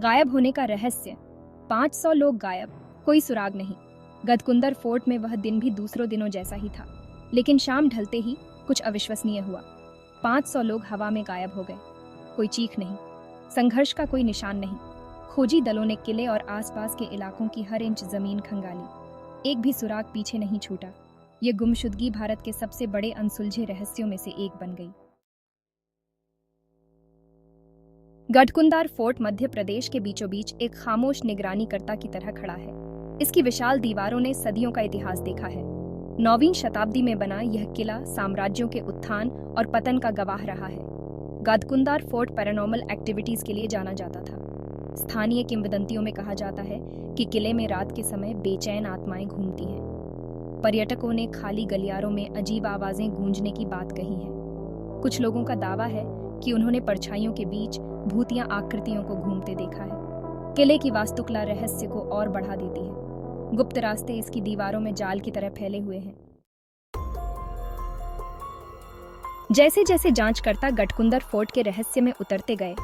गायब होने का रहस्य। 500 लोग गायब, कोई सुराग नहीं। गदकुंदर फोर्ट में वह दिन भी दूसरों दिनों जैसा ही था, लेकिन शाम ढलते ही कुछ अविश्वसनीय हुआ। 500 लोग हवा में गायब हो गए। कोई चीख नहीं, संघर्ष का कोई निशान नहीं। खोजी दलों ने किले और आसपास के इलाकों की हर इंच जमीन खंगाली, एक भी सुराग पीछे नहीं छूटा। ये गुमशुदगी भारत के सबसे बड़े अनसुलझे रहस्यों में से एक बन गई। गढ़कुंदार फोर्ट मध्य प्रदेश के बीचों बीच एक खामोश निगरानीकर्ता की तरह खड़ा है। इसकी विशाल दीवारों ने सदियों का इतिहास देखा है। 9वीं शताब्दी में बना यह किला साम्राज्यों के उत्थान और पतन का गवाह रहा है। गढ़कुंदार फोर्ट पैरानॉर्मल एक्टिविटीज के लिए जाना जाता था। स्थानीय किंवदंतियों में कहा जाता है कि किले में रात के समय बेचैन आत्माएं घूमती हैं। पर्यटकों ने खाली गलियारों में अजीब आवाजें गूंजने की बात कही है। कुछ लोगों का दावा है कि उन्होंने परछाइयों के बीच भूतिया आकृतियों को घूमते देखा है। किले की वास्तुकला रहस्य को और बढ़ा देती है। गुप्त रास्ते इसकी दीवारों में जाल की तरह फैले हुए हैं। जैसे जैसे जांचकर्ता गढ़कुंदर फोर्ट के रहस्य में उतरते गए,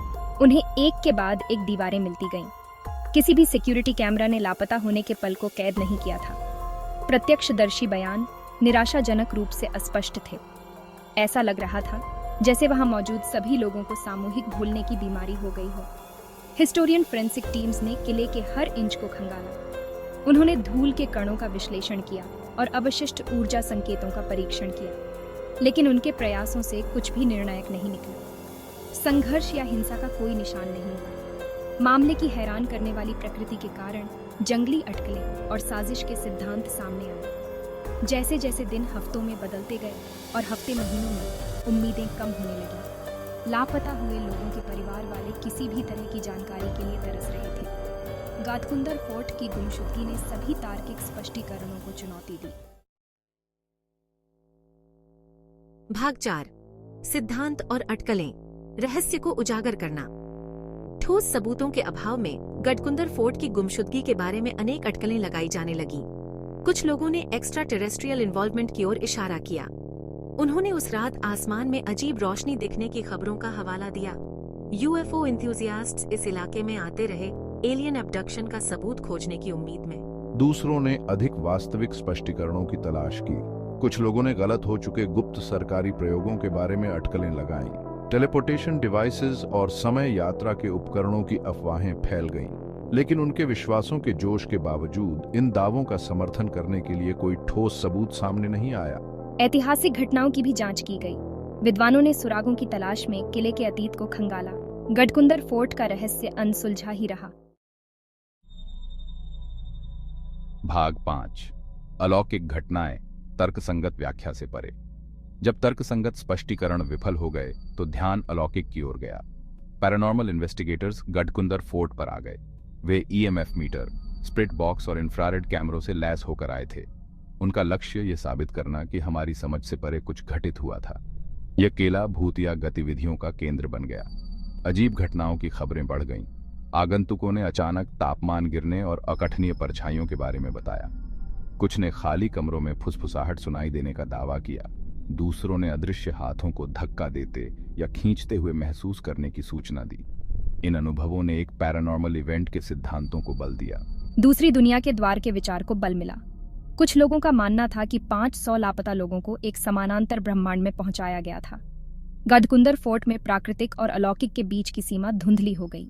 उन्हें एक के बाद एक दीवारें मिलती गईं। किसी भी सिक्योरिटी कैमरा ने लापता होने के पल को कैद नहीं किया था। प्रत्यक्षदर्शी बयान निराशाजनक रूप से अस्पष्ट थे। ऐसा लग रहा था जैसे वहां मौजूद सभी लोगों को सामूहिक भूलने की बीमारी हो गई हो। हिस्टोरियन फोरेंसिक टीम्स ने किले के हर इंच को खंगाला। उन्होंने धूल के कणों का विश्लेषण किया और अवशिष्ट ऊर्जा संकेतों का परीक्षण किया, लेकिन उनके प्रयासों से कुछ भी निर्णायक नहीं निकला। संघर्ष या हिंसा का कोई निशान नहीं हुआ। मामले की हैरान करने वाली प्रकृति के कारण जंगली अटकलें और साजिश के सिद्धांत सामने आए। जैसे जैसे दिन हफ्तों में बदलते गए और हफ्ते महीनों में उम्मीदें कम होने लगीं। लापता हुए लोगों के परिवार वाले किसी भी तरह की जानकारी के लिए तरस रहे थे। गढ़कुंदर फोर्ट की गुमशुदगी ने सभी तार्किक स्पष्टीकरणों को चुनौती दी। भाग 4, सिद्धांत और अटकलें, रहस्य को उजागर करना। ठोस सबूतों के अभाव में गढ़कुंदर फोर्ट की गुमशुदगी के बारे में अनेक अटकलें लगाई जाने लगीं। कुछ लोगों ने एक्स्ट्रा टेरेस्ट्रियल इन्वॉल्वमेंट की ओर इशारा किया। उन्होंने उस रात आसमान में अजीब रोशनी दिखने की खबरों का हवाला दिया। यूएफओ एंथुसियास्ट्स इस इलाके में आते रहे, एलियन अबडक्शन का सबूत खोजने की उम्मीद में। दूसरों ने अधिक वास्तविक स्पष्टीकरणों की तलाश की। कुछ लोगों ने गलत हो चुके गुप्त सरकारी प्रयोगों के बारे में अटकलें लगाईं। टेलीपोर्टेशन डिवाइसेस और समय यात्रा के उपकरणों की अफवाहें फैल गईं। लेकिन उनके विश्वासों के जोश के बावजूद इन दावों का समर्थन करने के लिए कोई ठोस सबूत सामने नहीं आया। ऐतिहासिक घटनाओं की भी जांच की गई। विद्वानों ने सुरागों की तलाश में किले के अतीत को खंगाला। गढ़कुंदर फोर्ट का रहस्य अनसुलझा ही रहा। भाग 5, अलौकिक घटनाएं तर्कसंगत व्याख्या से परे। जब तर्कसंगत स्पष्टीकरण विफल हो गए तो ध्यान अलौकिक की ओर गया। पैरानॉर्मल इन्वेस्टिगेटर्स गढ़कुंदर फोर्ट पर आ गए। वे ईएमएफ मीटर, स्प्रिट बॉक्स और इंफ्रारेड कैमरों से लैस होकर आए थे। उनका लक्ष्य यह साबित करना कि हमारी समझ से परे कुछ घटित हुआ था। यह किला भूतिया गतिविधियों का केंद्र बन गया। अजीब घटनाओं की खबरें बढ़ गईं। आगंतुकों ने अचानक तापमान गिरने और अकठनीय परछाइयों के बारे में बताया। कुछ ने खाली कमरों में फुसफुसाहट सुनाई देने का दावा किया। दूसरों ने अदृश्य हाथों को धक्का देते या खींचते हुए महसूस करने की सूचना दी। इन अनुभवों ने एक पैरानॉर्मल इवेंट के सिद्धांतों को बल दिया। दूसरी दुनिया के द्वार के विचार को बल मिला। कुछ लोगों का मानना था कि 500 लापता लोगों को एक समानांतर ब्रह्मांड में पहुंचाया गया था। गढ़कुंदर फोर्ट में प्राकृतिक और अलौकिक के बीच की सीमा धुंधली हो गई।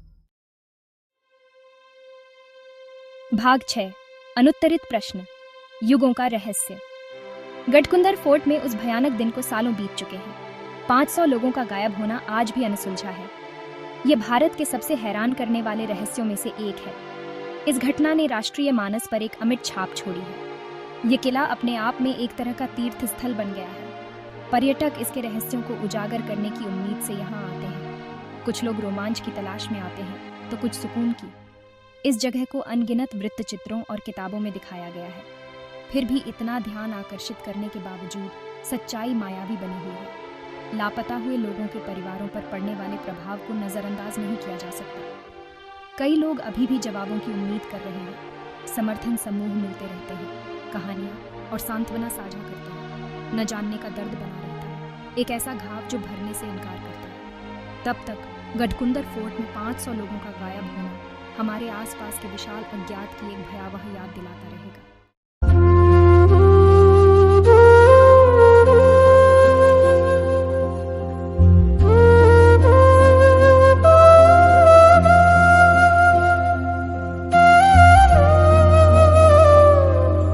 भाग 6, अनुत्तरित प्रश्न, युगों का रहस्य। गढ़कुंदर फोर्ट में उस भयानक दिन को सालों बीत चुके हैं। 500 लोगों का गायब होना आज भी अनसुलझा है। यह भारत के सबसे हैरान करने वाले रहस्यों में से एक है। इस घटना ने राष्ट्रीय मानस पर एक अमिट छाप छोड़ी है। यह किला अपने आप में एक तरह का तीर्थ स्थल बन गया है। पर्यटक इसके रहस्यों को उजागर करने की उम्मीद से यहाँ आते हैं। कुछ लोग रोमांच की तलाश में आते हैं तो कुछ सुकून की। इस जगह को अनगिनत वृत्तचित्रों और किताबों में दिखाया गया है। फिर भी इतना ध्यान आकर्षित करने के बावजूद सच्चाई मायावी बनी हुई है। लापता हुए लोगों के परिवारों पर पड़ने वाले प्रभाव को नजरअंदाज नहीं किया जा सकता। कई लोग अभी भी जवाबों की उम्मीद कर रहे हैं। समर्थन समूह मिलते रहते हैं, कहानियां और सांत्वना साझा करते हैं। न जानने का दर्द बना रहता है, एक ऐसा घाव जो भरने से इनकार करता है। तब तक गढ़कुंदर फोर्ट में 500 लोगों का गायब होना हमारे आसपास के विशाल अज्ञात की एक भयावह याद दिलाता रहेगा।